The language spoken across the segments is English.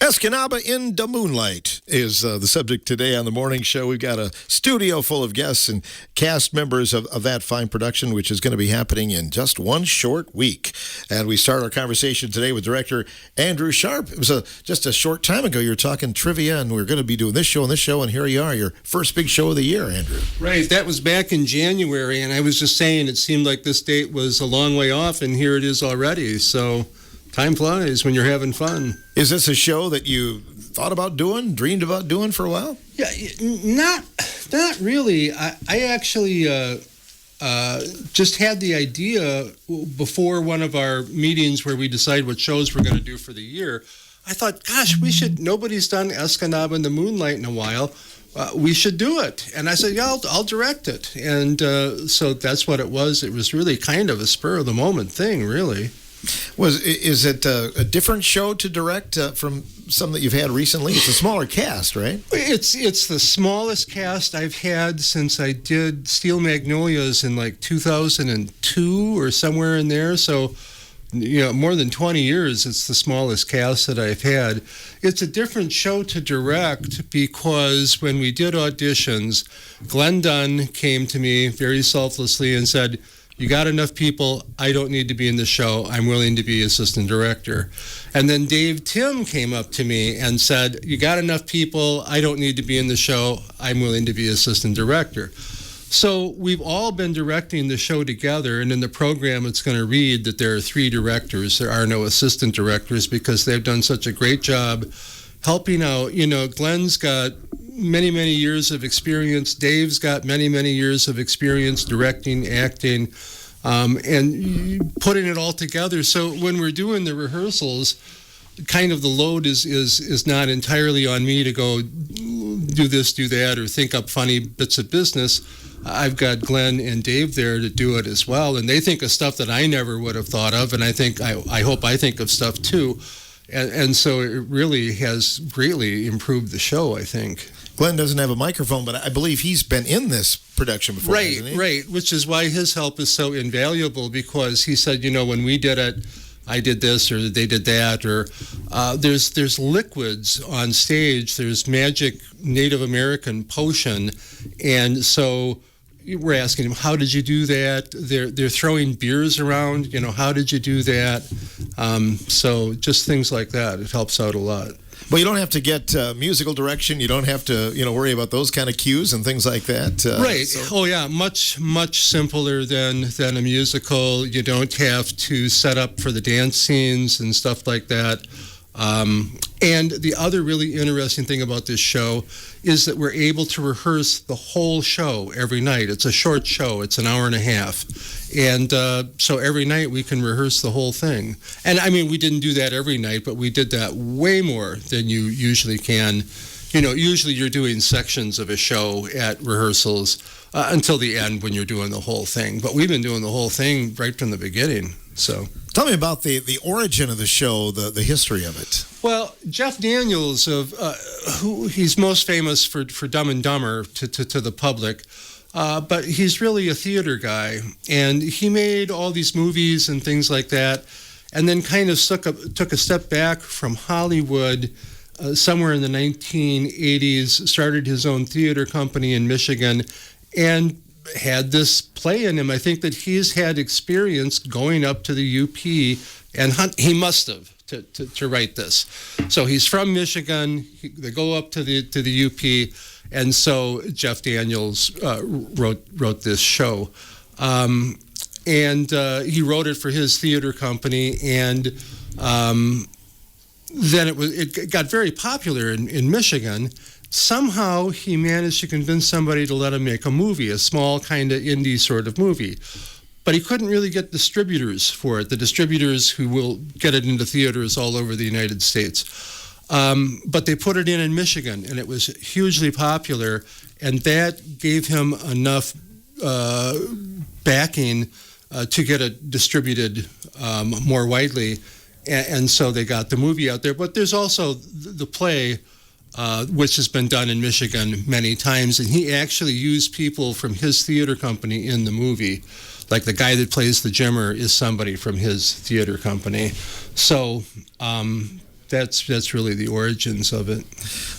Escanaba In Da Moonlight is the subject today on the morning show. We've got a studio full of guests and cast members of that fine production, which is going to be happening in just one short week. And we start our conversation today with director Andrew Sharp. It was just a short time ago you were talking trivia, and we were going to be doing this show and this show, and here you are, your first big show of the year, Andrew. Right, that was back in January, and I was just saying it seemed like this date was a long way off, and here it is already. So time flies when you're having fun. Is this a show that you thought about doing, dreamed about doing for a while? Yeah, not really. I actually just had the idea before one of our meetings where we decide what shows we're going to do for the year. I thought, gosh, nobody's done Escanaba In Da Moonlight in a while. We should do it. And I said, yeah, I'll direct it. And so that's what it was. It was really kind of a spur of the moment thing, really. Is it a different show to direct from some that you've had recently? It's a smaller cast, right? It's the smallest cast I've had since I did Steel Magnolias in like 2002 or somewhere in there. So, more than 20 years, it's the smallest cast that I've had. It's a different show to direct because when we did auditions, Glenn Dunn came to me very selflessly and said, "You got enough people, I don't need to be in the show, I'm willing to be assistant director." And then Dave Tim came up to me and said, "You got enough people, I don't need to be in the show, I'm willing to be assistant director." So we've all been directing the show together, and in the program it's going to read that there are 3 directors. There are no assistant directors because they've done such a great job helping out. Glenn's got many, many years of experience. Dave's got many, many years of experience directing, acting, and putting it all together. So when we're doing the rehearsals, kind of the load is not entirely on me to go do this, do that, or think up funny bits of business. I've got Glenn and Dave there to do it as well, and they think of stuff that I never would have thought of, and I hope I think of stuff too. And so it really has greatly improved the show, I think. Glenn doesn't have a microphone, but I believe he's been in this production before, hasn't he? Right, which is why his help is so invaluable, because he said, when we did it, I did this or they did that, or there's liquids on stage. There's magic Native American potion, and so we're asking him, how did you do that? They're throwing beers around, how did you do that? So just things like that, it helps out a lot. Well, you don't have to get musical direction. You don't have to, worry about those kind of cues and things like that. Right. So. Oh, yeah. Much, much simpler than a musical. You don't have to set up for the dance scenes and stuff like that. And the other really interesting thing about this show is that we're able to rehearse the whole show every night. It's a short show. It's an hour and a half. And so every night we can rehearse the whole thing. And I mean, we didn't do that every night, but we did that way more than you usually can. Usually you're doing sections of a show at rehearsals until the end when you're doing the whole thing. But we've been doing the whole thing right from the beginning. So tell me about the origin of the show, the history of it. Well, Jeff Daniels, who he's most famous for Dumb and Dumber to the public, but he's really a theater guy, and he made all these movies and things like that, and then kind of took a step back from Hollywood somewhere in the 1980s, started his own theater company in Michigan, and had this play in him. I think that he's had experience going up to the UP, and he must have to write this. So he's from Michigan. They go up to the UP, and so Jeff Daniels wrote this show, and he wrote it for his theater company, and then it got very popular in Michigan. Somehow he managed to convince somebody to let him make a movie, a small kind of indie sort of movie. But he couldn't really get distributors for it, the distributors who will get it into theaters all over the United States. But they put it in Michigan, and it was hugely popular, and that gave him enough backing to get it distributed more widely. And so they got the movie out there. But there's also the play, which has been done in Michigan many times, and he actually used people from his theater company in the movie. Like the guy that plays the Jimmer is somebody from his theater company. So that's really the origins of it.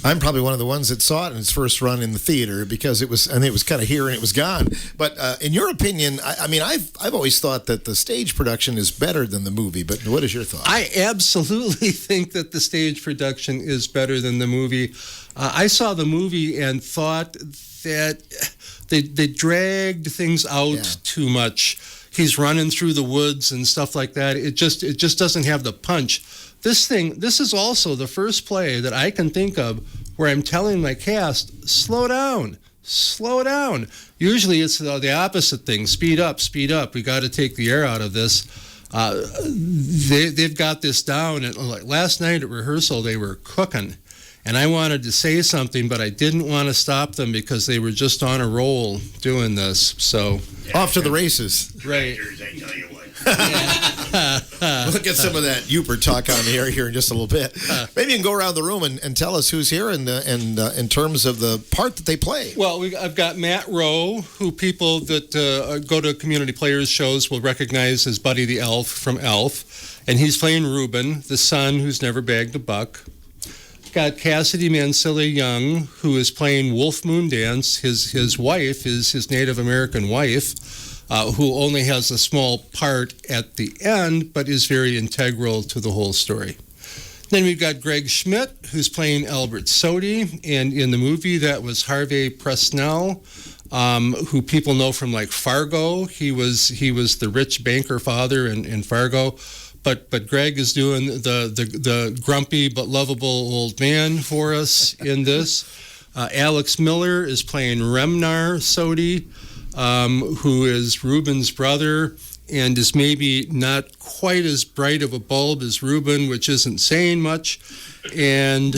I'm probably one of the ones that saw it in its first run in the theater because it was kind of here and it was gone. But in your opinion, I mean, I've always thought that the stage production is better than the movie. But what is your thought? I absolutely think that the stage production is better than the movie. I saw the movie and thought that they dragged things out too much. He's running through the woods and stuff like that. It just doesn't have the punch. This is also the first play that I can think of where I'm telling my cast, slow down. Usually it's the opposite thing, speed up. We got to take the air out of this. They've got this down. And like last night at rehearsal, they were cooking. And I wanted to say something, but I didn't want to stop them because they were just on a roll doing this. So off to the races. Right. I tell you what. We'll get some of that Uper talk on the air here in just a little bit. Maybe you can go around the room and tell us who's here and in terms of the part that they play. Well, I've got Matt Rowe, who people that go to community players shows will recognize as Buddy the Elf from Elf. And he's playing Reuben, the son who's never bagged a buck. Got Cassidy Mansilla Young, who is playing Wolf Moondance. His wife is his Native American wife, who only has a small part at the end, but is very integral to the whole story. Then we've got Greg Schmidt, who's playing Albert Sodi, and in the movie that was Harvey Presnell, who people know from like Fargo. He was the rich banker father in Fargo. But Greg is doing the grumpy but lovable old man for us in this. Alex Miller is playing Remnar Sodi, who is Reuben's brother and is maybe not quite as bright of a bulb as Reuben, which isn't saying much. And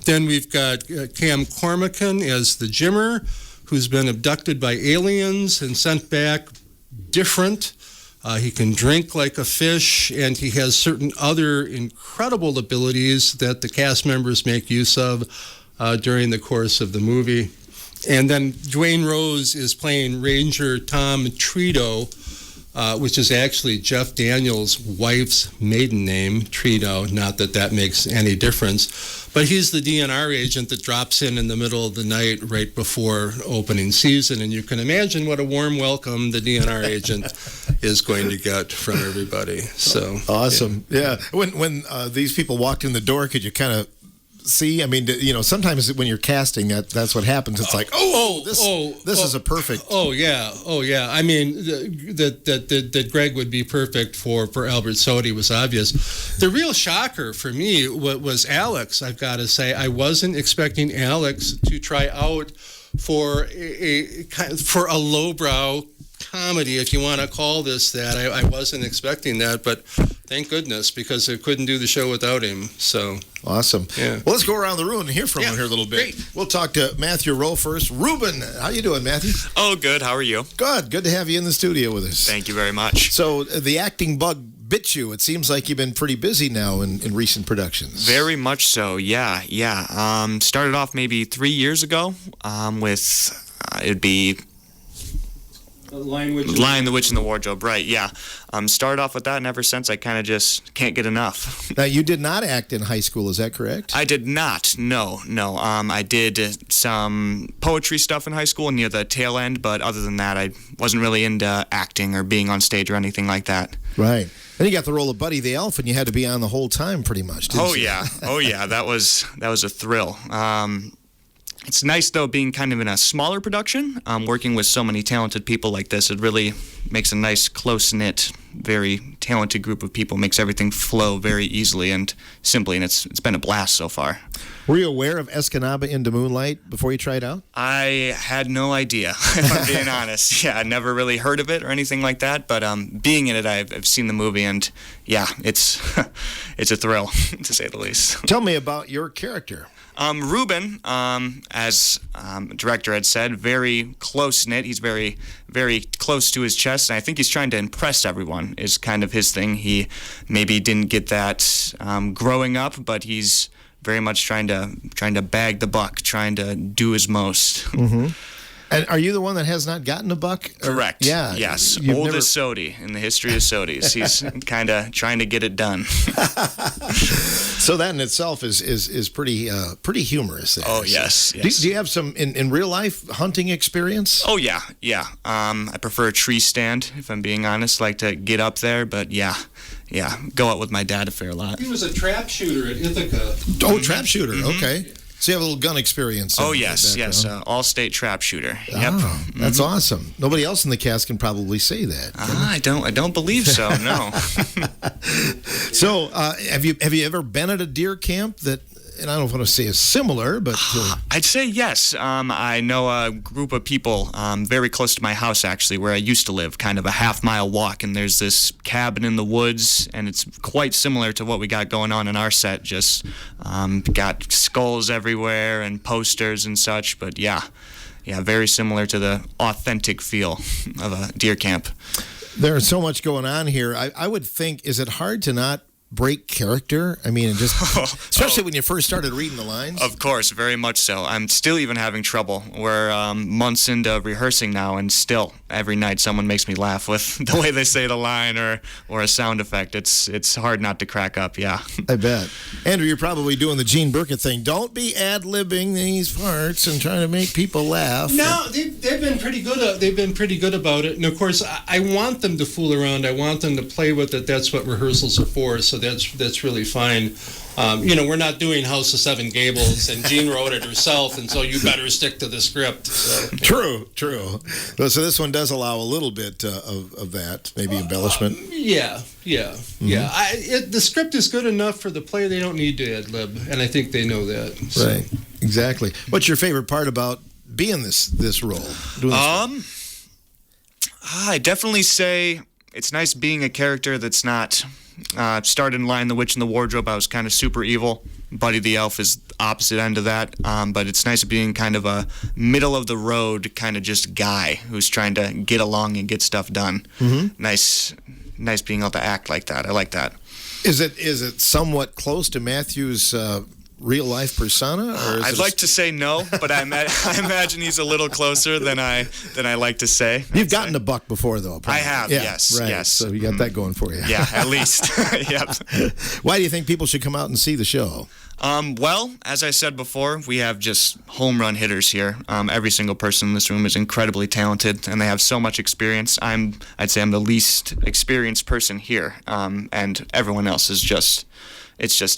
then we've got Cam Cormican as the Jimmer, who's been abducted by aliens and sent back different. He can drink like a fish, and he has certain other incredible abilities that the cast members make use of during the course of the movie. And then Dwayne Rose is playing Ranger Tom Trito, which is actually Jeff Daniels' wife's maiden name, Trito. Not that makes any difference. But he's the DNR agent that drops in the middle of the night right before opening season. And you can imagine what a warm welcome the DNR agent is going to get from everybody. So awesome. Yeah. When these people walked in the door, could you kind of see? I mean, sometimes when you're casting, that's what happens. It's like, this is a perfect. Oh yeah. I mean, that Greg would be perfect for Albert Sodi was obvious. The real shocker for me was Alex. I've got to say, I wasn't expecting Alex to try out for a lowbrow comedy, if you want to call this that. I wasn't expecting that, but thank goodness, because I couldn't do the show without him. So awesome. Yeah. Well, let's go around the room and hear from him here a little bit. Great. We'll talk to Matthew Rowe first. Reuben, how you doing, Matthew? Oh, good. How are you? Good to have you in the studio with us. Thank you very much. So the acting bug bit you. It seems like you've been pretty busy now in recent productions. Very much so. Yeah. Started off maybe 3 years ago with it'd be Lion, the Witch, and the Wardrobe, right, yeah. Started off with that, and ever since I kind of just can't get enough. Now, you did not act in high school, is that correct? I did not, no. I did some poetry stuff in high school near the tail end, but other than that, I wasn't really into acting or being on stage or anything like that. Right. Then you got the role of Buddy the Elf, and you had to be on the whole time pretty much, didn't you? Yeah, that was a thrill. It's nice, though, being kind of in a smaller production. Working with so many talented people like this, it really makes a nice, close-knit, very talented group of people. Makes everything flow very easily and simply, and it's been a blast so far. Were you aware of Escanaba In Da Moonlight before you tried out? I had no idea, if I'm being honest. Yeah, I never really heard of it or anything like that, but being in it, I've seen the movie, and yeah, it's it's a thrill, to say the least. Tell me about your character. Reuben, as director had said, very close-knit. He's very, very close to his chest, and I think he's trying to impress everyone is kind of his thing. He maybe didn't get that growing up, but he's very much trying to bag the buck, trying to do his most. Mm-hmm. And are you the one that has not gotten a buck? Correct. Yeah. Yes. You've Oldest Sodi in the history of Sodis. He's kind of trying to get it done. So that in itself is pretty humorous. There. Oh, yes. Do you have some in real life hunting experience? Oh, yeah. I prefer a tree stand, if I'm being honest. Like to get up there, but yeah. Go out with my dad a fair lot. He was a trap shooter at Ithaca. Oh, trap shooter. Okay. So you have a little gun experience. Oh, yes. All-state trap shooter. Yep. Oh, that's awesome. Nobody else in the cast can probably say that. I don't believe so, no. So have you ever been at a deer camp that, and I don't want to say is similar, but... I'd say yes. I know a group of people very close to my house, actually, where I used to live, kind of a half-mile walk, and there's this cabin in the woods, and it's quite similar to what we got going on in our set, just got skulls everywhere and posters and such, but yeah, very similar to the authentic feel of a deer camp. There's so much going on here. I would think, is it hard to not break character? I mean, especially when you first started reading the lines. Of course, very much so. I'm still even having trouble. We're months into rehearsing now, and still every night someone makes me laugh with the way they say the line or a sound effect. It's hard not to crack up. Yeah, I bet. Andrew, you're probably doing the Gene Burkett thing. Don't be ad-libbing these parts and trying to make people laugh. No, they've been pretty good. They've been pretty good about it. And of course, I want them to fool around. I want them to play with it. That's what rehearsals are for. So that's really fine. We're not doing House of Seven Gables, and Jean wrote it herself, and so you better stick to the script. So. True. So this one does allow a little bit of that, maybe embellishment. Yeah. The script is good enough for the play. They don't need to ad-lib, and I think they know that. So. Right, exactly. What's your favorite part about being this role? I definitely say it's nice being a character that's not... started in Lion the Witch and the Wardrobe. I was kind of super evil. Buddy the Elf is opposite end of that. But it's nice being kind of a middle of the road kind of just guy who's trying to get along and get stuff done. Mm-hmm. Nice being able to act like that. I like that. Is it somewhat close to Matthew's real life persona? Or I'd like to say no, but I imagine he's a little closer than I like to say. You've gotten a buck before, though. Probably. I have, yeah, yes, right. yes. So you got that going for you. Yeah, at least. Yep. Why do you think people should come out and see the show? Well, as I said before, we have just home run hitters here. Every single person in this room is incredibly talented, and they have so much experience. I'd say I'm the least experienced person here, and everyone else is just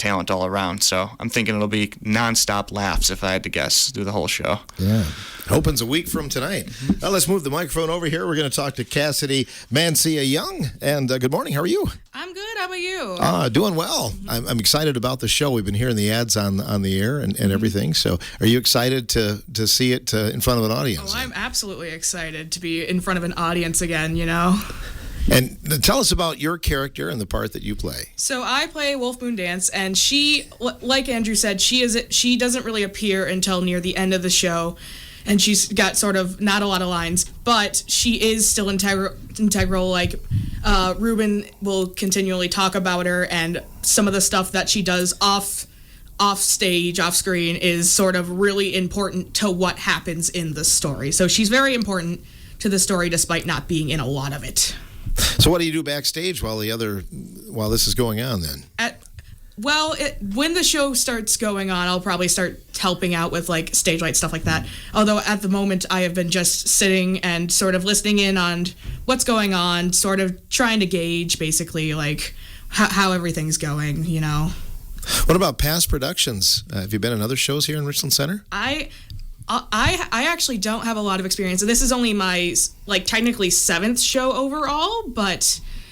talent all around. So I'm thinking it'll be nonstop laughs, if I had to guess, through the whole show. Yeah. It opens a week from tonight. Now let's move the microphone over here. We're going to talk to Cassidy Mancia Young. And good morning. How are you? I'm good. How about you? Doing well. I'm excited about the show. We've been hearing the ads on the air and everything. So are you excited to see it in front of an audience? Oh, I'm absolutely excited to be in front of an audience again, And tell us about your character and the part that you play. So I play Wolf Moon Dance, and she, like Andrew said, she doesn't really appear until near the end of the show, and she's got sort of not a lot of lines, but she is still integral. Like Ruben will continually talk about her, and some of the stuff that she does off stage, off screen, is sort of really important to what happens in the story. So she's very important to the story, despite not being in a lot of it. So what do you do backstage while this is going on then? When the show starts going on, I'll probably start helping out with like stage light stuff like that. Although at the moment I have been just sitting and sort of listening in on what's going on, sort of trying to gauge basically like how everything's going, What about past productions? Have you been in other shows here in Richland Center? I actually don't have a lot of experience. This is only my technically 7th show overall,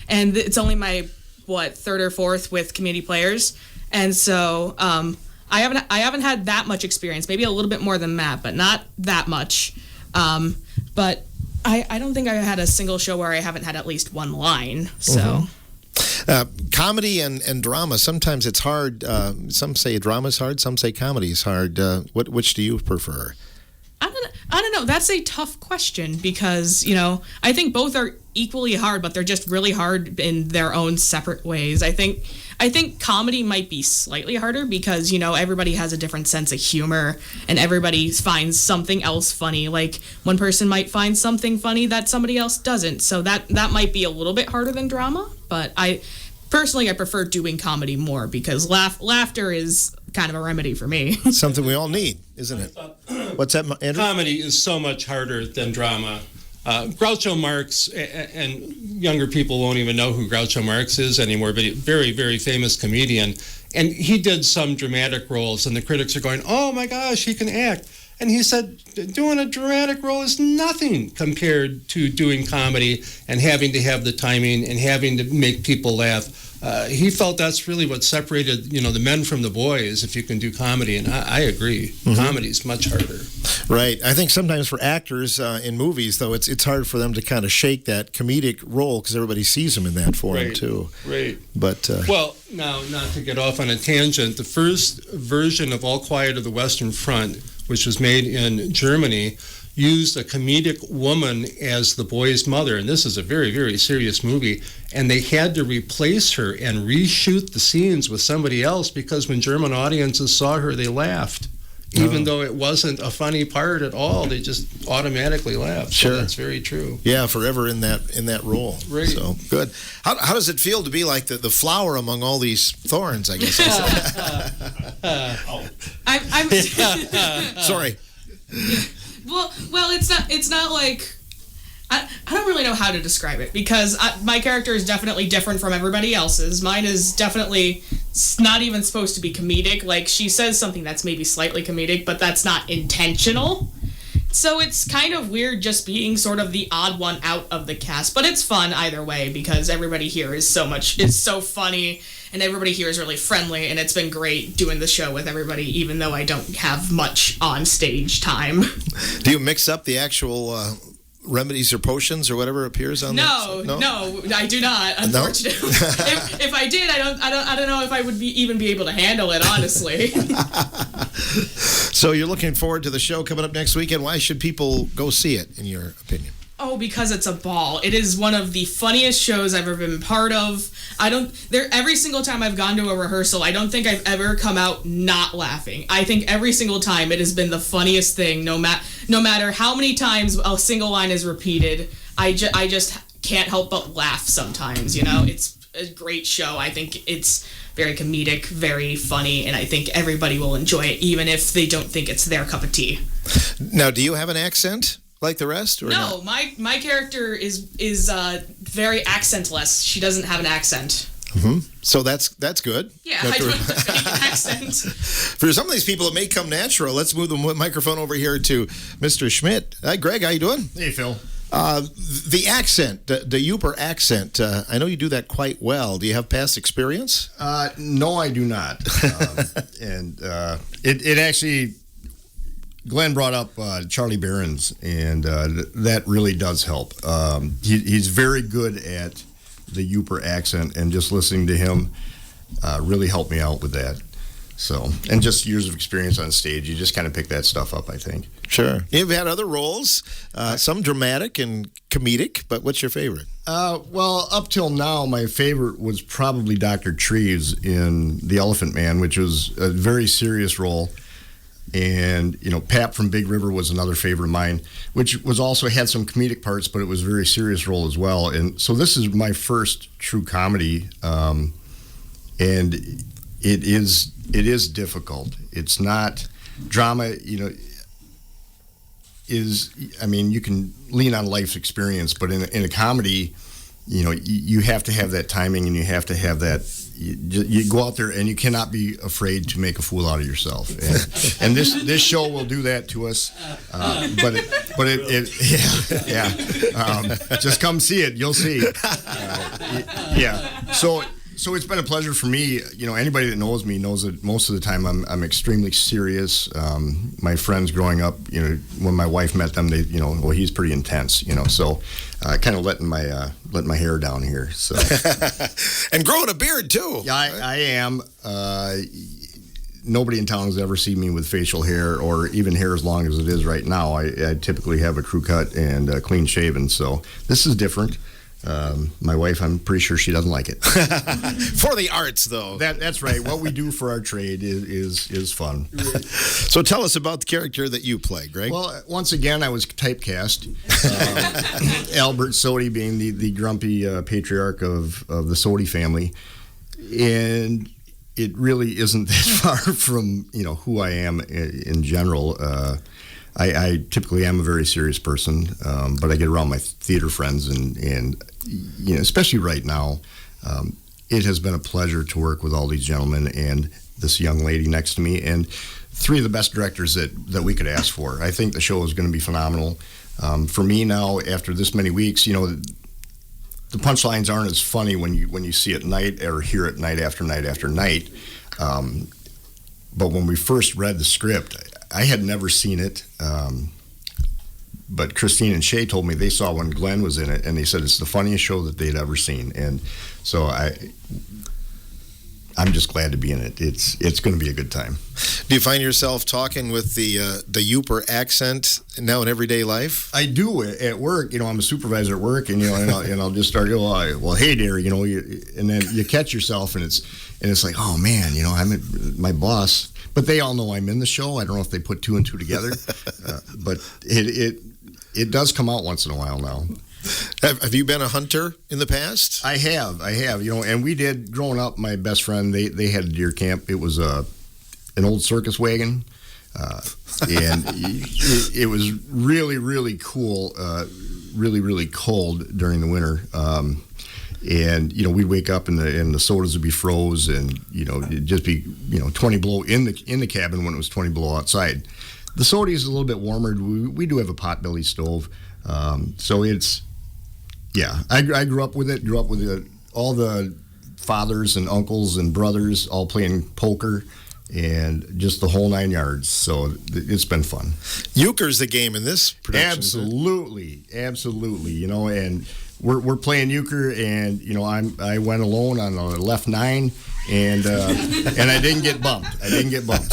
and it's only my 3rd or 4th with community players, and so I haven't had that much experience. Maybe a little bit more than that, but not that much. But I don't think I had a single show where I haven't had at least one line. So. Mm-hmm. Comedy and drama, sometimes it's hard. Some say drama's hard, some say comedy's hard. Which do you prefer? I don't know. That's a tough question because, I think both are equally hard, but they're just really hard in their own separate ways. I think comedy might be slightly harder because, everybody has a different sense of humor and everybody finds something else funny. Like one person might find something funny that somebody else doesn't. So that might be a little bit harder than drama, but I prefer doing comedy more because laughter is kind of a remedy for me. Something we all need, isn't it? What's that, Andrew? Comedy is so much harder than drama. Groucho Marx, and younger people won't even know who Groucho Marx is anymore, but a very, very famous comedian. And he did some dramatic roles, and the critics are going, oh my gosh, he can act. And he said, doing a dramatic role is nothing compared to doing comedy and having to have the timing and having to make people laugh. He felt that's really what separated, the men from the boys, if you can do comedy. And I agree. Comedy's much harder. Right. I think sometimes for actors in movies, though, it's hard for them to kind of shake that comedic role because everybody sees them in that form, too. Right. But well, now, not to get off on a tangent, the first version of All Quiet on the Western Front, which was made in Germany, used a comedic woman as the boy's mother. And this is a very, very serious movie. And they had to replace her and reshoot the scenes with somebody else because when German audiences saw her, they laughed. Even though it wasn't a funny part at all, they just automatically laughed. Sure. So that's very true. Yeah, forever in that role. Right. So good. How does it feel to be like the flower among all these thorns, I guess? I'm Sorry. Well, it's not like I don't really know how to describe it because my character is definitely different from everybody else's. Mine is definitely not even supposed to be comedic. Like she says something that's maybe slightly comedic, but that's not intentional. So it's kind of weird just being sort of the odd one out of the cast, but it's fun either way because everybody here is so funny and everybody here is really friendly and it's been great doing the show with everybody even though I don't have much on stage time. Do you mix up the actual remedies or potions or whatever appears on No, I do not, unfortunately. If I did, I don't know if I would even be able to handle it, honestly. So you're looking forward to the show coming up next weekend. Why should people go see it, in your opinion? Oh, because it's a ball. It is one of the funniest shows I've ever been part of. Every single time I've gone to a rehearsal, I don't think I've ever come out not laughing. I think every single time it has been the funniest thing, no matter how many times a single line is repeated. I just can't help but laugh sometimes, It's a great show. I think it's very comedic, very funny, and I think everybody will enjoy it, even if they don't think it's their cup of tea. Now, do you have an accent like the rest? Or no, not? my character is very accentless. She doesn't have an accent. Mm-hmm. So that's good. Yeah, I don't have to make an accent. For some of these people, it may come natural. Let's move the microphone over here to Mr. Schmidt. Hi, Greg. How you doing? Hey, Phil. The accent, the Uper accent, I know you do that quite well. Do you have past experience? No, I do not. And it actually, Glenn brought up Charlie Barron's, and that really does help. He's very good at the Uper accent, and just listening to him really helped me out with that. So, and just years of experience on stage, you just kind of pick that stuff up, I think. Sure. You've had other roles, some dramatic and comedic, but what's your favorite? Well, up till now, my favorite was probably Dr. Treves in The Elephant Man, which was a very serious role. And, Pap from Big River was another favorite of mine, which was also had some comedic parts, but it was a very serious role as well. And so this is my first true comedy, and it is difficult. It's not drama, you can lean on life's experience, but in a comedy, you have to have that timing, and you have to have that. You go out there and you cannot be afraid to make a fool out of yourself, and this show will do that to us. Just come see it, you'll see. So it's been a pleasure for me. Anybody that knows me knows that most of the time I'm extremely serious. My friends growing up, when my wife met them, they, he's pretty intense. So kind of letting my hair down here. So and growing a beard too. Yeah, I am. nobody in town has ever seen me with facial hair or even hair as long as it is right now. I typically have a crew cut and clean shaven, so this is different. My wife, I'm pretty sure she doesn't like it. For the arts, though. That's right. What we do for our trade is fun. So tell us about the character that you play, Greg. Well, once again, I was typecast. Albert Sodi being the grumpy patriarch of the Sodi family. And it really isn't that far from, who I am in general. I typically am a very serious person, but I get around my theater friends and especially right now, it has been a pleasure to work with all these gentlemen and this young lady next to me, and three of the best directors that we could ask for. I think the show is going to be phenomenal. For me now, after this many weeks, the punchlines aren't as funny when you see it night or hear it night after night after night. But when we first read the script, I had never seen it, but Christine and Shay told me they saw when Glenn was in it, and they said it's the funniest show that they'd ever seen. And so I'm just glad to be in it. It's going to be a good time. Do you find yourself talking with the Yooper accent now in everyday life? I do at work. I'm a supervisor at work, and I'll just start. Well, hey there, and then you catch yourself, and it's like, oh man, I'm my boss. But they all know I'm in the show. I don't know if they put two and two together, but it does come out once in a while now. Have you been a hunter in the past? I have. And we did growing up. My best friend, they had a deer camp. It was an old circus wagon, and it was really, really cool. Really, really cold during the winter. And we'd wake up and the sodas would be froze, and it'd just be 20 below in the cabin when it was 20 below outside. The soda is a little bit warmer. We do have a potbelly stove, so it's I grew up with it. Grew up with all the fathers and uncles and brothers all playing poker, and just the whole 9 yards. So it's been fun. Euchre's the game in this production. Absolutely. And we're playing euchre, and I went alone on the left 9, and I didn't get bumped.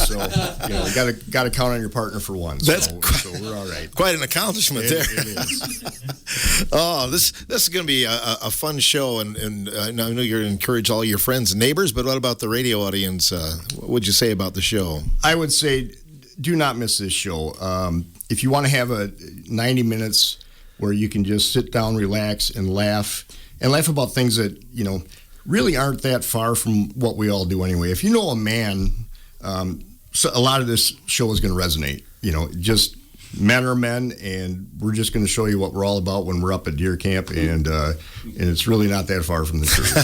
So got to count on your partner for one. So we're all right. Quite an accomplishment there. It is. Oh, this is going to be a fun show, and I know you're going to encourage all your friends and neighbors. But what about the radio audience? What would you say about the show? I would say, do not miss this show. If you want to have a 90 minutes where you can just sit down, relax, and laugh about things that, really aren't that far from what we all do anyway. If you know a man, so a lot of this show is going to resonate. Just men are men, and we're just going to show you what we're all about when we're up at deer camp, and it's really not that far from the truth.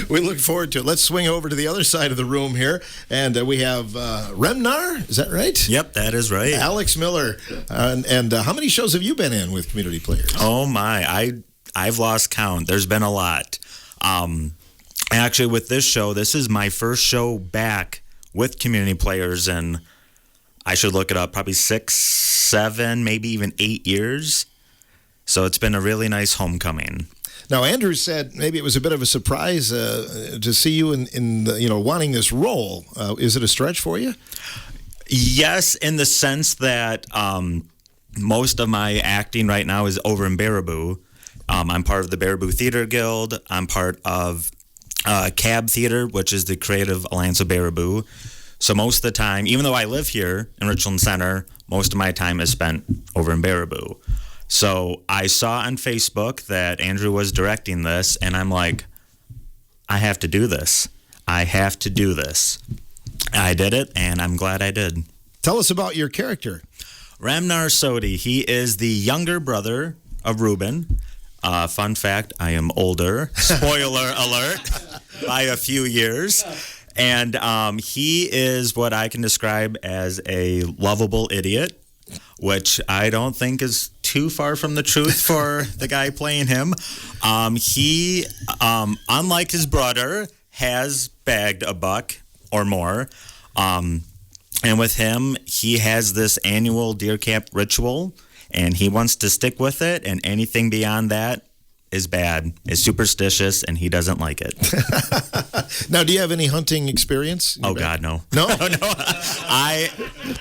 We look forward to it. Let's swing over to the other side of the room here, and we have Remnar. Is that right? Yep, that is right. Alex Miller. And how many shows have you been in with Community Players? Oh my, I've lost count. There's been a lot. Actually, with this show, this is my first show back with Community Players, and I should look it up, probably 6, 7, maybe even 8 years. So it's been a really nice homecoming. Now, Andrew said maybe it was a bit of a surprise to see you in wanting this role. Is it a stretch for you? Yes, in the sense that most of my acting right now is over in Baraboo. I'm part of the Baraboo Theater Guild. I'm part of CAB Theater, which is the Creative Alliance of Baraboo. So most of the time, even though I live here in Richland Center, most of my time is spent over in Baraboo. So I saw on Facebook that Andrew was directing this, and I'm like, I have to do this. I did it, and I'm glad I did. Tell us about your character. Remnar Sodi. He is the younger brother of Reuben. Fun fact, I am older. Spoiler alert, by a few years. And he is what I can describe as a lovable idiot, which I don't think is too far from the truth for the guy playing him. He, unlike his brother, has bagged a buck or more. And with him, he has this annual deer camp ritual, and he wants to stick with it, and anything beyond that is bad, is superstitious, and he doesn't like it. Now, do you have any hunting experience? Oh God, no. No? No.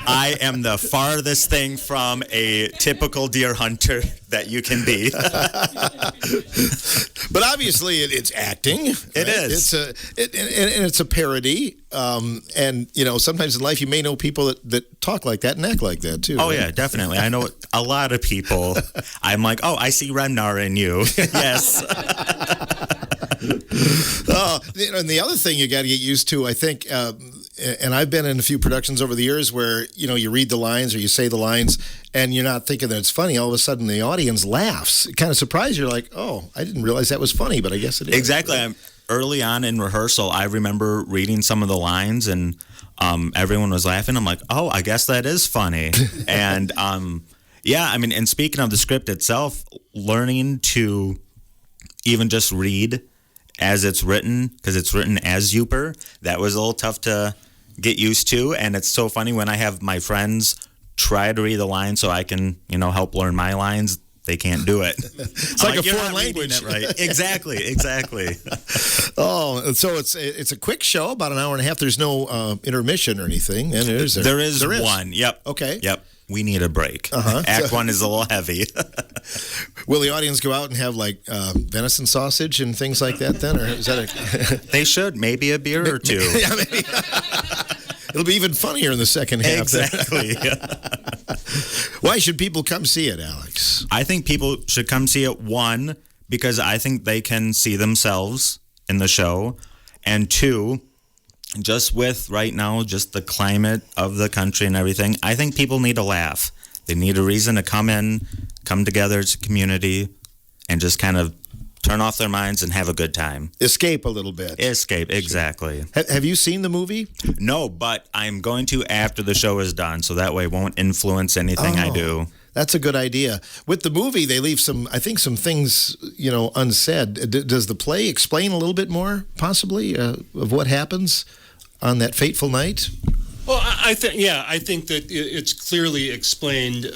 I am the farthest thing from a typical deer hunter that you can be. But obviously, it's acting. It is. It's a parody. And sometimes in life you may know people that talk like that and act like that too. Oh right? yeah, definitely. I know a lot of people. I'm like, oh, I see Remnar in you. Yes. And the other thing you got to get used to, I think, and I've been in a few productions over the years where you read the lines or you say the lines and you're not thinking that it's funny. All of a sudden, the audience laughs. It kind of surprised you. You're like, oh, I didn't realize that was funny, but I guess it is. Exactly. Early on in rehearsal, I remember reading some of the lines and everyone was laughing. I'm like, oh, I guess that is funny. And and speaking of the script itself, learning to even just read as it's written, because it's written as Youper, that was a little tough to get used to. And it's so funny when I have my friends try to read the lines so I can, help learn my lines. They can't do it. It's like a foreign language. Right? Exactly. Oh, so it's a quick show, about an hour and a half. There's no intermission or anything. And there is one. Yep. Okay. Yep. We need a break. Act 1 is a little heavy. Will the audience go out and have like venison sausage and things like that then? Or is that They should. Maybe a beer or two. Yeah, maybe. It'll be even funnier in the second half. Exactly. Why should people come see it, Alex? I think people should come see it, 1, because I think they can see themselves in the show. And 2, just with right now, just the climate of the country and everything, I think people need a laugh. They need a reason to come together as a community and just kind of turn off their minds and have a good time. Escape a little bit. Escape, exactly. Have you seen the movie? No, but I'm going to after the show is done, so that way it won't influence anything I do. That's a good idea. With the movie, they leave some things, unsaid. Does the play explain a little bit more, possibly, of what happens on that fateful night? Well, I think that it's clearly explained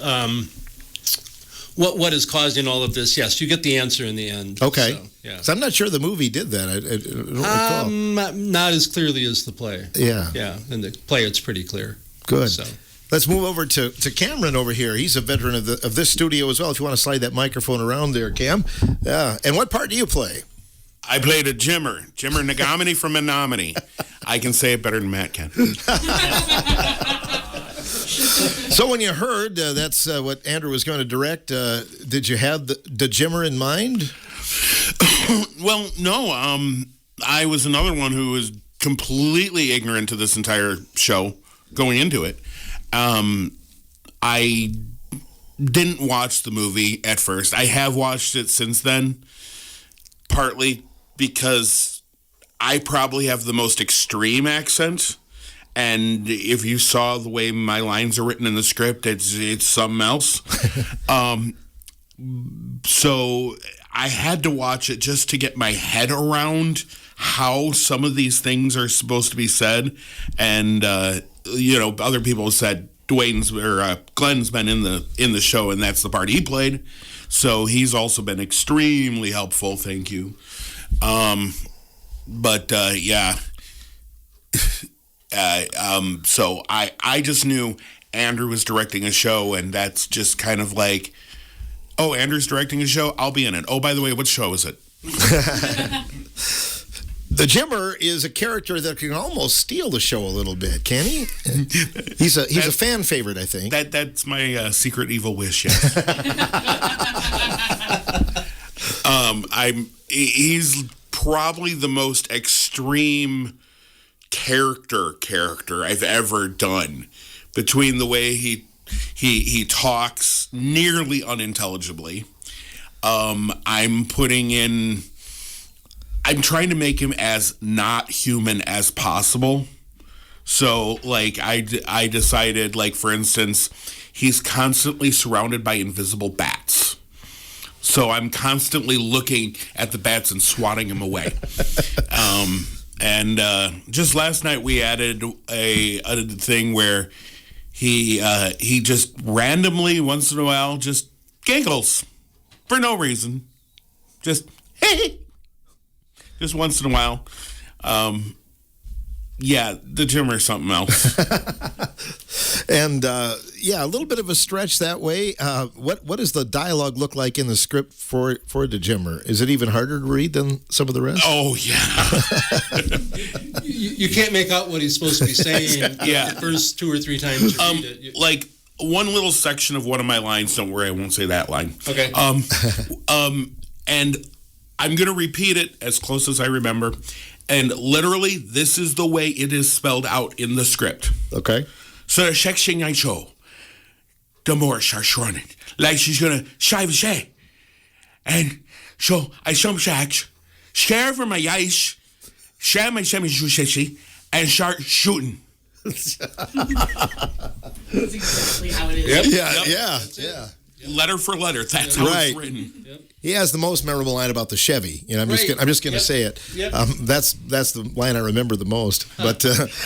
what is causing all of this. Yes, you get the answer in the end. Okay. So, yeah. So I'm not sure the movie did that. I don't recall. Not as clearly as the play. Yeah. Yeah, in the play it's pretty clear. Good. So. Let's move over to Cameron over here. He's a veteran of this studio as well. If you want to slide that microphone around there, Cam. Yeah. And what part do you play? I played a Jimmer Nagamini from Menominee. I can say it better than Matt can. So when you heard that's what Andrew was going to direct, did you have the Jimmer in mind? Well, no. I was another one who was completely ignorant to this entire show going into it. I didn't watch the movie at first. I have watched it since then, partly because I probably have the most extreme accent. And if you saw the way my lines are written in the script, it's something else. So I had to watch it just to get my head around how some of these things are supposed to be said. And, other people said Glenn's been in the show, and that's the part he played. So he's also been extremely helpful. Thank you. So I just knew Andrew was directing a show, and that's just kind of like, oh, Andrew's directing a show, I'll be in it. Oh, by the way, what show is it? The Jimmer is a character that can almost steal the show a little bit, can he? He's a fan favorite, I think. That's my secret evil wish. Yes. He's probably the most extreme character I've ever done, between the way he talks nearly unintelligibly. I'm trying to make him as not human as possible. So, like, I decided, like, for instance, he's constantly surrounded by invisible bats. So I'm constantly looking at the bats and swatting them away. And just last night we added a thing where he just randomly, once in a while, just giggles for no reason. just hey, just once in a while. Yeah, the Jimmer is something else. And yeah, a little bit of a stretch that way. What does the dialogue look like in the script for the Jimmer? Is it even harder to read than some of the rest? Oh yeah. You can't make out what he's supposed to be saying. Yeah. The first 2 or 3 times you read it. Like one little section of one of my lines. Don't worry, I won't say that line. Okay. And I'm gonna repeat it as close as I remember. And literally, this is the way it is spelled out in the script. Okay. So the section I show, the more running, like she's gonna shive shay, and so I some shacks, scare for my ice, share my semi and start shooting. That's exactly how it is. Yeah. Letter for letter. That's how Right. it's written. He has the most memorable line about the Chevy. You know, I'm Right. just going to say it. Yep. That's the line I remember the most. But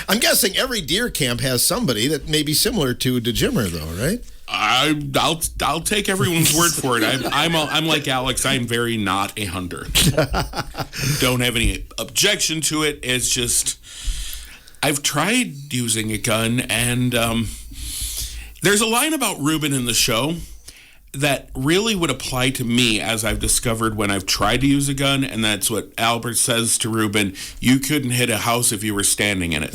I'm guessing every deer camp has somebody that may be similar to Jimmer, though, right? I'll take everyone's word for it. I'm like Alex. I'm very not a hunter. Don't have any objection to it. It's just I've tried using a gun, and there's a line about Ruben in the show that really would apply to me, as I've discovered when I've tried to use a gun, and that's what Albert says to Ruben: you couldn't hit a house if you were standing in it.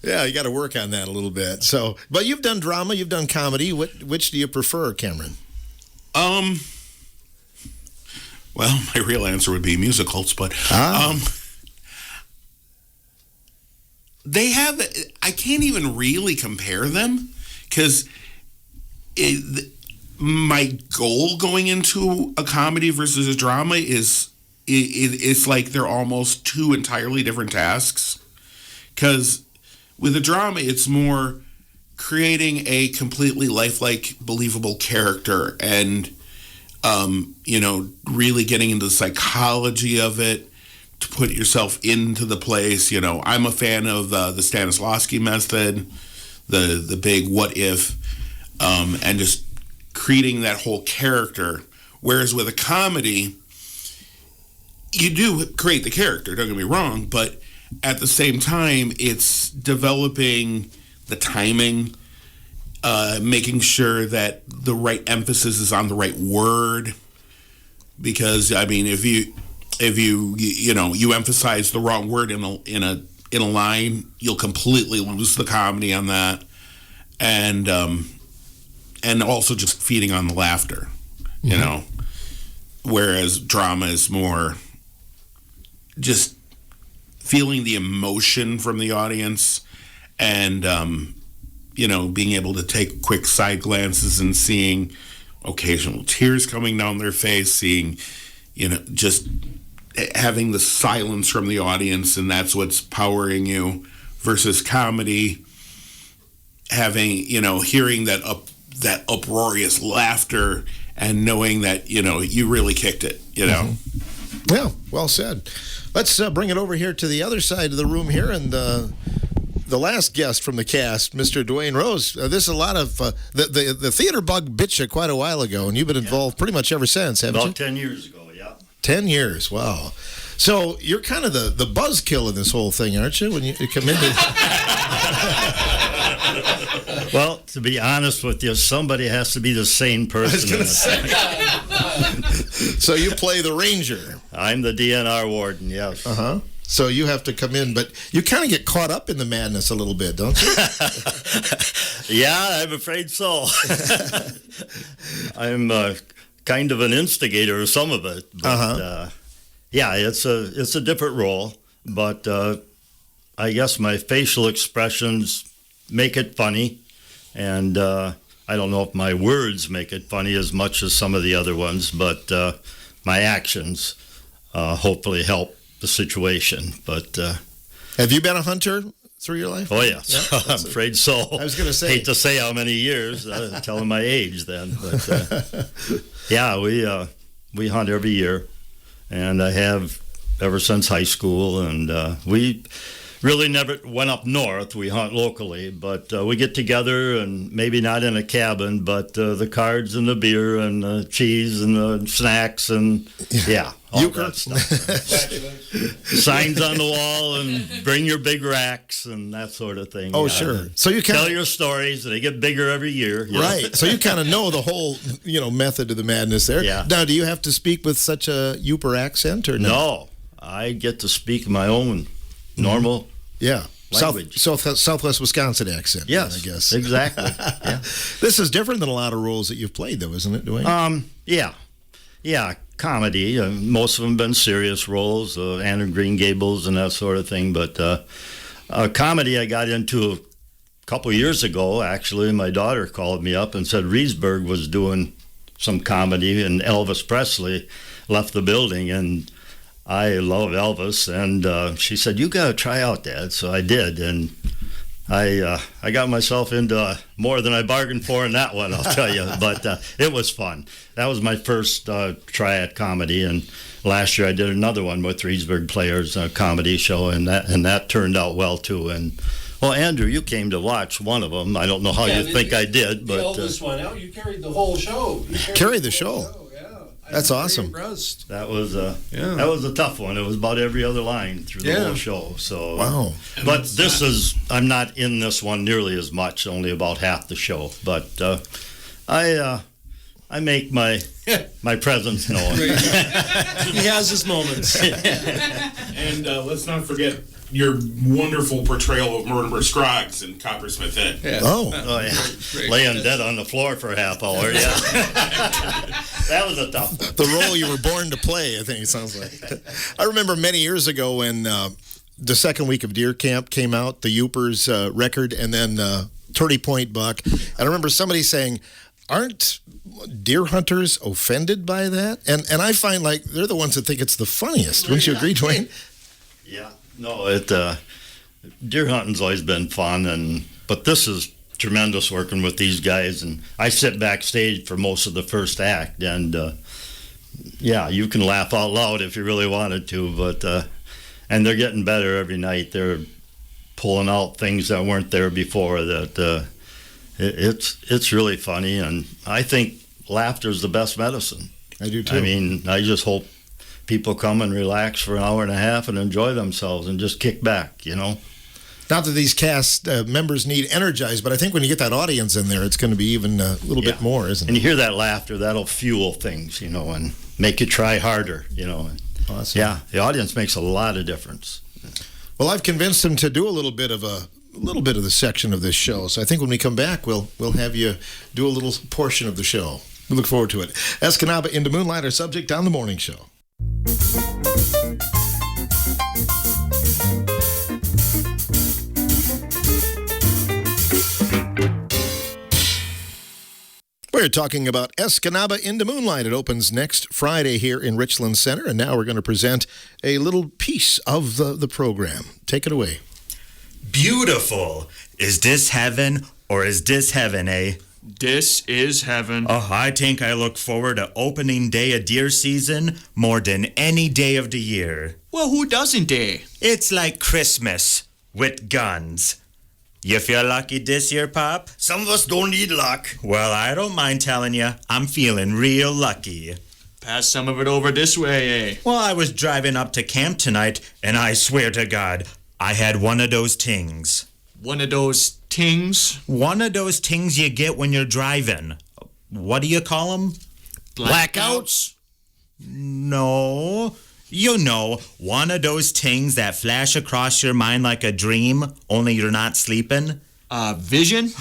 Yeah, you got to work on that a little bit. So, but you've done drama, you've done comedy. Which do you prefer, Cameron? Well, my real answer would be musicals, but they have. I can't even really compare them because my goal going into a comedy versus a drama is it's like they're almost two entirely different tasks. Because with a drama, it's more creating a completely lifelike, believable character, and really getting into the psychology of it to put yourself into the place. You know, I'm a fan of the Stanislavski method, the big what if. And just creating that whole character. Whereas with a comedy, you do create the character, don't get me wrong, but at the same time, it's developing the timing, making sure that the right emphasis is on the right word. Because I mean, if you emphasize the wrong word in a line, you'll completely lose the comedy on that. And also just feeding on the laughter, you know, whereas drama is more just feeling the emotion from the audience and, being able to take quick side glances and seeing occasional tears coming down their face, seeing, just having the silence from the audience, and that's what's powering you, versus comedy, having, hearing that uproarious laughter and knowing that you really kicked it. Yeah, well said. Let's bring it over here to the other side of the room here, and the last guest from the cast, Mr. Dwayne Rose. This is a lot of the theater bug bit you quite a while ago, and you've been involved pretty much ever since, haven't you? About 10 years ago, yeah. 10 years, wow. So you're kind of the buzzkill in this whole thing, aren't you? When you come into Well, to be honest with you, somebody has to be the sane person. In this. So you play the ranger. I'm the DNR warden, yes. Uh-huh. So you have to come in, but you kind of get caught up in the madness a little bit, don't you? Yeah, I'm afraid so. I'm kind of an instigator of some of it. But, yeah, it's a different role, but I guess my facial expressions make it funny, and I don't know if my words make it funny as much as some of the other ones, but my actions hopefully help the situation. But have you been a hunter through your life? oh yes, Yeah, I'm afraid so. I was going to say, hate to say how many years, telling my age then, but yeah, we hunt every year, and I have ever since high school, and we really never went up north. We hunt locally, but we get together and maybe not in a cabin, but the cards and the beer and the cheese and the snacks and all that stuff. Signs on the wall and bring your big racks and that sort of thing. Oh, sure. So you tell your stories. They get bigger every year. Right. So you kind of know the whole, method of the madness there. Yeah. Now, do you have to speak with such a Yooper accent or no? No, I get to speak my own normal language. Southwest Wisconsin accent. Yes, I guess. exactly. Yeah. This is different than a lot of roles that you've played, though, isn't it, Dwayne? Yeah, comedy. Most of them been serious roles, Anne of Green Gables and that sort of thing. But comedy I got into a couple years ago, actually. My daughter called me up and said Reedsburg was doing some comedy, and Elvis Presley left the building, and I love Elvis, and she said, "You got to try out, Dad." So I did, and I got myself into more than I bargained for in that one, I'll tell you. But it was fun. That was my first try at comedy, and last year I did another one with Reedsburg Players, a comedy show, and that turned out well too. And well, Andrew, you came to watch one of them. I don't know how you think I did, but the oldest one out. You carried the whole show. Carried the show. That's awesome. That was a tough one. It was about every other line through the whole show. So wow. But I'm not in this one nearly as much, only about half the show. But I make my presence known. He has his moments. And let's not forget your wonderful portrayal of Mortimer Scroggs in Coppersmith Inn. Yeah. Oh, yeah. Laying dead on the floor for a half hour. Yeah. That was a tough one. The role you were born to play, I think it sounds like. I remember many years ago when the second week of Deer Camp came out, the Yoopers record, and then 30 Point Buck. And I remember somebody saying, aren't deer hunters offended by that? And I find like they're the ones that think it's the funniest. Wouldn't you agree, Dwayne? Yeah. No, deer hunting's always been fun, but this is tremendous working with these guys. And I sit backstage for most of the first act, and you can laugh out loud if you really wanted to. But and they're getting better every night. They're pulling out things that weren't there before. That it's really funny, and I think laughter is the best medicine. I do too. I mean, I just hope people come and relax for an hour and a half and enjoy themselves and just kick back, Not that these cast members need energized, but I think when you get that audience in there, it's going to be even a little bit more, isn't it? And you hear that laughter, that'll fuel things, and make you try harder, Awesome. Yeah, the audience makes a lot of difference. Well, I've convinced them to do a little bit of the section of this show. So I think when we come back, we'll have you do a little portion of the show. We look forward to it. Escanaba In Da Moonlight, our subject on the morning show. We're talking about Escanaba In Da Moonlight. It opens next Friday here in Richland Center, and now we're going to present a little piece of the program. Take it away. Beautiful. Is this heaven or is this heaven, eh? This is heaven. Oh, I think I look forward to opening day of deer season more than any day of the year. Well, who doesn't, eh? It's like Christmas with guns. You feel lucky this year, Pop? Some of us don't need luck. Well, I don't mind telling you, I'm feeling real lucky. Pass some of it over this way, eh? Well, I was driving up to camp tonight, and I swear to God, I had one of those tings. One of those tings? One of those tings you get when you're driving. What do you call them? Blackouts? No. One of those tings that flash across your mind like a dream, only you're not sleeping. Vision?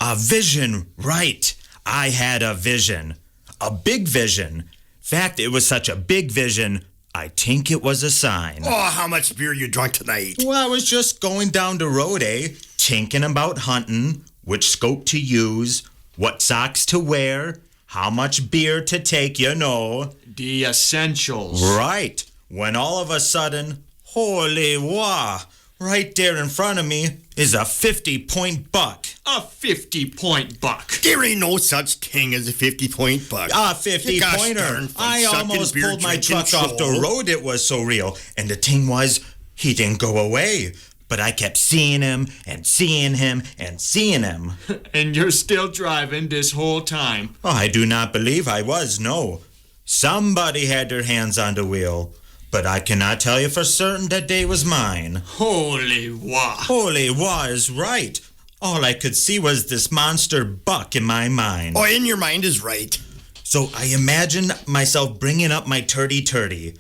A vision, right. I had a vision. A big vision. In fact, it was such a big vision, I think it was a sign. Oh, how much beer you drunk tonight? Well, I was just going down the road, thinking about hunting, which scope to use, what socks to wear, how much beer to take, The essentials. Right. When all of a sudden, holy wah, right there in front of me is a 50-point buck. A 50-point buck. There ain't no such thing as a 50-point buck. A 50-pointer. I almost pulled my truck off the road. It was so real. And the thing was, he didn't go away. but I kept seeing him and seeing him and seeing him. And you're still driving this whole time. Oh, I do not believe I was, no. Somebody had their hands on the wheel, but I cannot tell you for certain that day was mine. Holy wah. Holy wah is right. All I could see was this monster buck in my mind. Oh, in your mind is right. So I imagine myself bringing up my turdy,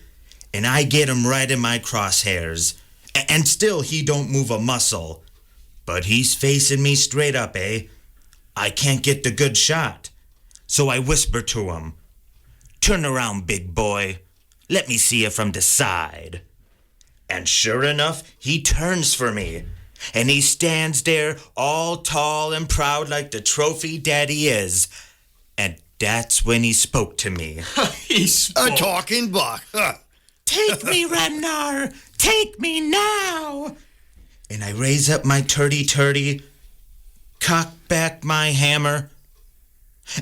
and I get him right in my crosshairs. And still he don't move a muscle. But he's facing me straight up, eh? I can't get the good shot. So I whisper to him, "Turn around, big boy. Let me see you from the side." And sure enough, he turns for me. And he stands there all tall and proud like the trophy daddy is. And that's when he spoke to me. He spoke. A talking buck. Huh. "Take me, Remnar! Take me now!" And I raise up my turdy, cock back my hammer,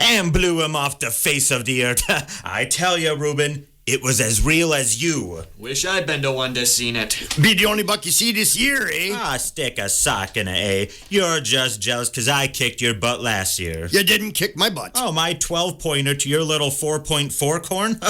and blew him off the face of the earth. I tell you, Reuben, it was as real as you. Wish I'd been the one to seen it. Be the only buck you see this year, eh? Ah, stick a sock in a A. You're just jealous 'cause I kicked your butt last year. You didn't kick my butt. Oh, my 12-pointer to your little 4.4 corn?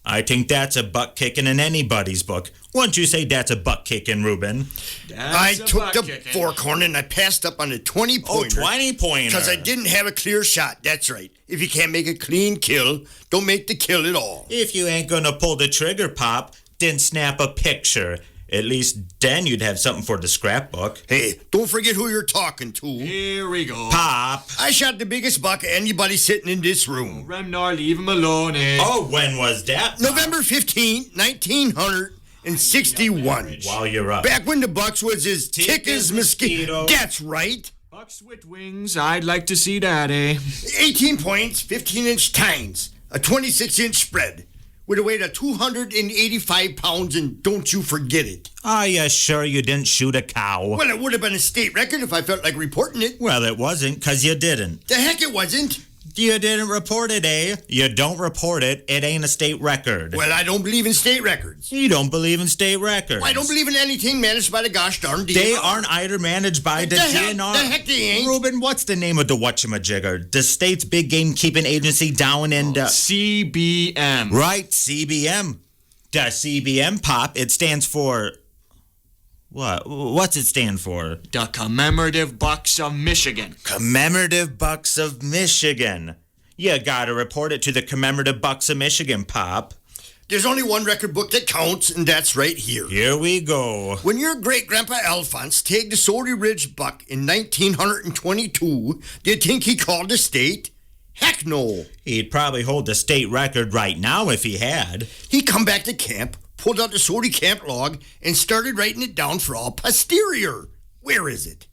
I think that's a butt kicking in anybody's book. Wouldn't you say that's a butt kicking, Reuben? I took the four-corn and I passed up on a 20-pointer. Oh, 20-pointer. Because I didn't have a clear shot. That's right. If you can't make a clean kill, don't make the kill at all. If you ain't gonna pull the trigger, Pop, then snap a picture. At least then you'd have something for the scrapbook. Hey, don't forget who you're talking to. Here we go. Pop. I shot the biggest buck of anybody sitting in this room. Remnar, leave him alone, eh? Oh, when was that? November 15th, 1961. While you're up. Back when the bucks was as thick as mosquito. That's right. Bucks with wings, I'd like to see that, eh? 18 points, 15-inch tines, a 26-inch spread, with a weight of 285 pounds, and don't you forget it. Are you sure you didn't shoot a cow? Well, it would have been a state record if I felt like reporting it. Well, it wasn't, 'cause you didn't. The heck it wasn't. You didn't report it, eh? You don't report it, it ain't a state record. Well, I don't believe in state records. You don't believe in state records. Well, I don't believe in anything managed by the gosh darn DNR. They aren't either managed by the DNR. The heck they ain't. Reuben, what's the name of the whatchamajigger? The state's big game keeping agency down in CBM. Right, CBM. The CBM, Pop, it stands for... What? What's it stand for? The Commemorative Bucks of Michigan. Commemorative Bucks of Michigan. You gotta report it to the Commemorative Bucks of Michigan, Pop. There's only one record book that counts, and that's right here. Here we go. When your great-grandpa Alphonse tagged the Sody Ridge buck in 1922, do you think he called the state? Heck no. He'd probably hold the state record right now if he had. He come back to camp, pulled out the Sody camp log, and started writing it down for all posterior. Where is it?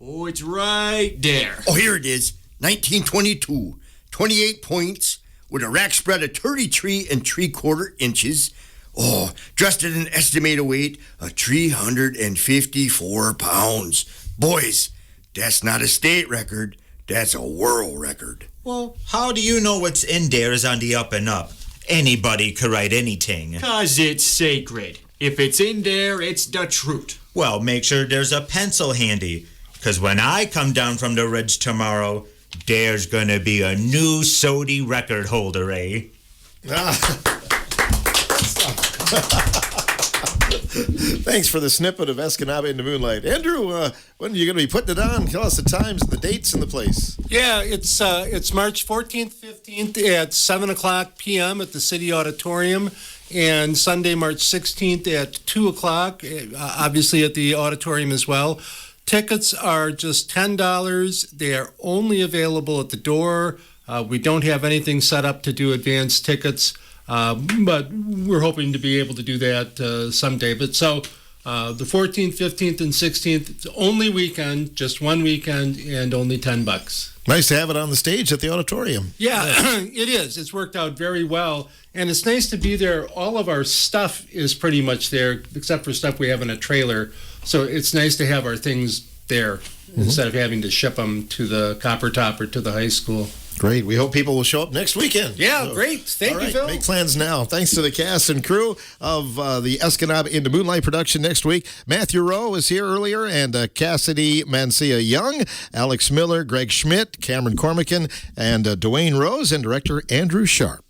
Oh, it's right there. Oh, here it is. 1922. 28 points with a rack spread of 33 3/4 inches. Oh, dressed at an estimated weight of 354 pounds. Boys, that's not a state record. That's a world record. Well, how do you know what's in there is on the up and up? Anybody could write anything. 'Cause it's sacred. If it's in there, it's the truth. Well, make sure there's a pencil handy. 'Cause when I come down from the ridge tomorrow, there's gonna be a new Sody record holder, eh? Thanks for the snippet of Escanaba In Da Moonlight. Andrew, when are you going to be putting it on? Tell us the times and the dates and the place. Yeah, it's March 14th, 15th at 7 o'clock p.m. at the City Auditorium, and Sunday, March 16th at 2 o'clock, obviously at the auditorium as well. Tickets are just $10. They are only available at the door. We don't have anything set up to do advanced tickets, but we're hoping to be able to do that someday. But so the 14th, 15th, and 16th, it's only weekend, just one weekend, and only $10. Nice to have it on the stage at the auditorium. Yeah, it is. It's worked out very well, and it's nice to be there. All of our stuff is pretty much there, except for stuff we have in a trailer. So it's nice to have our things there instead of having to ship them to the Copper Top or to the high school. Great. We hope people will show up next weekend. Yeah, great. Thank All you, right, Phil. make plans now. Thanks to the cast and crew of the Escanaba In Da Moonlight production next week. Matthew Rowe was here earlier, and Cassidy Mancia Young, Alex Miller, Greg Schmidt, Cameron Cormican, and Dwayne Rose, and director Andrew Sharp.